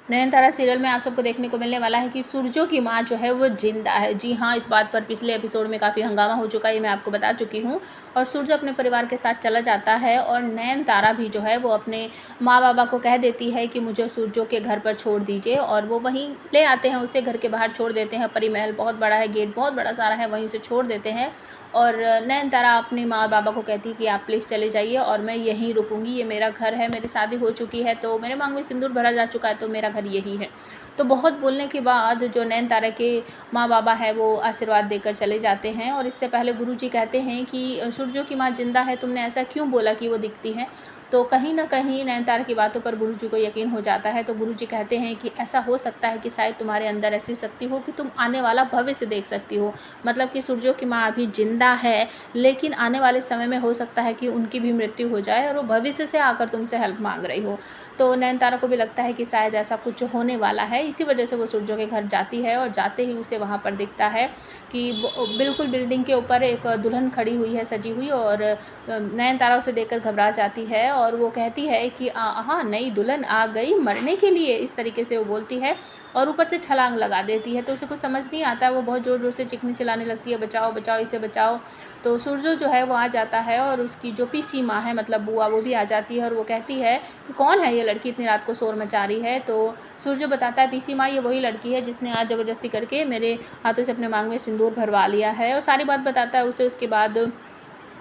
Nayantara serial में आप सबको देखने को मिलने वाला है कि सूरजो की माँ जो है वो जिंदा है। जी हाँ, इस बात पर पिछले एपिसोड में काफ़ी हंगामा हो चुका है, ये मैं आपको बता चुकी हूँ। और सूरज अपने परिवार के साथ चला जाता है और नयनतारा भी जो है वो अपने माँ बाबा को कह देती है कि मुझे सूरजो के घर पर छोड़ दीजिए, और वो वहीं ले आते हैं, उसे घर के बाहर छोड़ देते हैं। परी महल बहुत बड़ा है, गेट बहुत बड़ा सारा है, वहीं से छोड़ देते हैं। और नयनतारा अपने माँ बाबा को कहती है कि आप प्लीज़ चले जाइए और मैं यहीं रुकूंगी, ये मेरा घर है, मेरी शादी हो चुकी है, तो मेरे मांग में सिंदूर भरा जा चुका है, तो मेरा घर यही है। तो बहुत बोलने के बाद जो नयनतारा के माँ बाबा है वो आशीर्वाद देकर चले जाते हैं। और इससे पहले गुरुजी कहते हैं कि सूरजो की माँ जिंदा है, तुमने ऐसा क्यों बोला कि वो दिखती है। तो कहीं ना कहीं नयनतारा की बातों पर गुरुजी को यकीन हो जाता है। तो गुरुजी कहते हैं कि ऐसा हो सकता है कि शायद तुम्हारे अंदर ऐसी शक्ति हो कि तुम आने वाला भविष्य देख सकती हो। मतलब कि सूरजो की माँ अभी जिंदा है, लेकिन आने वाले समय में हो सकता है कि उनकी भी मृत्यु हो जाए और वो भविष्य से आकर तुमसे हेल्प मांग रही हो। तो नयनतारा को भी लगता है कि शायद ऐसा कुछ होने वाला है, इसी वजह से वो सूरजो के घर जाती है। और जाते ही उसे वहाँ पर दिखता है कि बिल्कुल बिल्डिंग के ऊपर एक दुल्हन खड़ी हुई है, सजी हुई। और नयनतारा उसे देखकर घबरा जाती है और वो कहती है कि हाँ, नई दुल्हन आ गई मरने के लिए, इस तरीके से वो बोलती है और ऊपर से छलांग लगा देती है। तो उसे कुछ समझ नहीं आता, वो बहुत ज़ोर ज़ोर से चिखनी चिल्लाने लगती है, बचाओ बचाओ, इसे बचाओ। तो सूरजो जो है वो आ जाता है और उसकी जो पीसी माँ है, मतलब बुआ, वो भी आ जाती है और वो कहती है कि कौन है ये लड़की इतनी रात को शोर मचा रही है। तो सूरजो बताता है, पीसी माँ, ये वही लड़की है जिसने आज ज़बरदस्ती करके मेरे हाथों से अपने मांग में सिंदूर भरवा लिया है। और सारी बात बताता है उसे। उसके बाद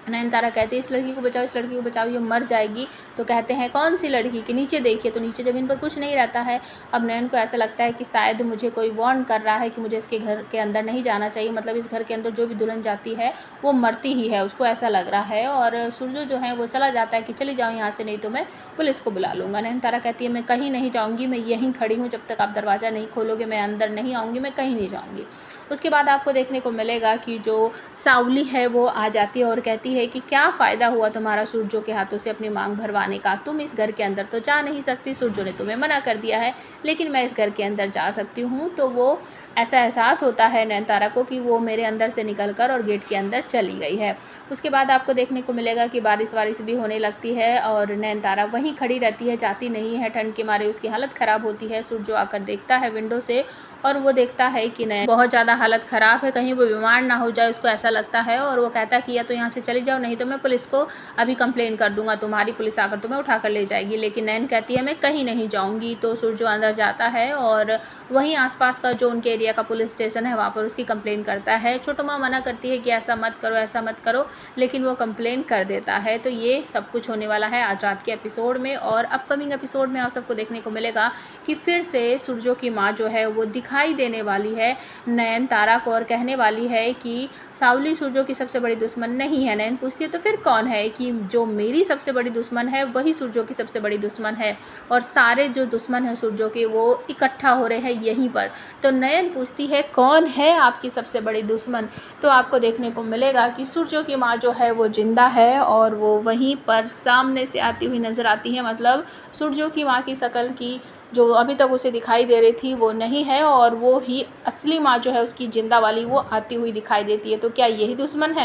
नयनतारा कहती है, इस लड़की को बचाओ, इस लड़की को बचाओ, ये मर जाएगी। तो कहते हैं, कौन सी लड़की, कि नीचे देखिए। तो नीचे ज़मीन पर कुछ नहीं रहता है। अब नयन को ऐसा लगता है कि शायद मुझे कोई वार्न कर रहा है कि मुझे इसके घर के अंदर नहीं जाना चाहिए, मतलब इस घर के अंदर जो भी दुल्हन जाती है वो मरती ही है, उसको ऐसा लग रहा है। और सूरजो जो है वो चला जाता है कि चली जाओ यहाँ से, नहीं तो मैं पुलिस को बुला लूँगा। नयनतारा कहती है, मैं कहीं नहीं जाऊँगी, मैं यहीं खड़ी हूँ, जब तक आप दरवाज़ा नहीं खोलोगे मैं अंदर नहीं आऊँगी, मैं कहीं नहीं जाऊँगी। उसके बाद आपको देखने को मिलेगा कि जो सावली है वो आ जाती है और कहती है कि क्या फ़ायदा हुआ तुम्हारा सूरजो के हाथों से अपनी मांग भरवाने का, तुम इस घर के अंदर तो जा नहीं सकती, सूरजो ने तुम्हें मना कर दिया है, लेकिन मैं इस घर के अंदर जा सकती हूँ। तो वो ऐसा एहसास होता है नयनतारा को कि वो मेरे अंदर से निकलकर और गेट के अंदर चली गई है। उसके बाद आपको देखने को मिलेगा कि बारिश वारिश भी होने लगती है और नयनतारा वहीं खड़ी रहती है, जाती नहीं है, ठंड के मारे उसकी हालत ख़राब होती है। सूरजो आकर देखता है विंडो से और वो देखता है कि नयन बहुत ज़्यादा हालत ख़राब है, कहीं वो बीमार ना हो जाए, उसको ऐसा लगता है। और वो कहता है कि या तो यहाँ से चली जाओ, नहीं तो मैं पुलिस को अभी कंप्लेन कर दूंगा, तुम्हारी पुलिस आकर तुम्हें उठा कर ले जाएगी। लेकिन नयन कहती है, मैं कहीं नहीं जाऊँगी। तो सूरजो अंदर जाता है और वहीं आसपास का जो उनके एरिया का पुलिस स्टेशन है वहाँ पर उसकी कंप्लेन करता है। छोटो माँ मना करती है कि ऐसा मत करो, ऐसा मत करो, लेकिन वो कंप्लेन कर देता है। तो ये सब कुछ होने वाला है आज रात के एपिसोड में। और अपकमिंग एपिसोड में आप सबको देखने को मिलेगा कि फिर से सूरजो की माँ जो है वो दिखाई देने वाली है नयनतारा को और कहने वाली है कि सावली सूरजो की सबसे बड़ी दुश्मन नहीं है। नयन पूछती है, तो फिर कौन है, कि जो मेरी सबसे बड़ी दुश्मन है वही सूरजो की सबसे बड़ी दुश्मन है, और सारे जो दुश्मन हैं सूरजो के वो इकट्ठा हो रहे हैं यहीं पर। तो नयन पूछती है, कौन है आपकी सबसे बड़ी दुश्मन। तो आपको देखने को मिलेगा कि सूरजो की माँ जो है वो जिंदा है और वो वहीं पर सामने से आती हुई नज़र आती है। मतलब सूरजो की माँ की शक्ल की जो अभी तक उसे दिखाई दे रही थी वो नहीं है, और वो ही असली माँ जो है उसकी जिंदा वाली वो आती हुई दिखाई देती है। तो क्या यही दुश्मन है?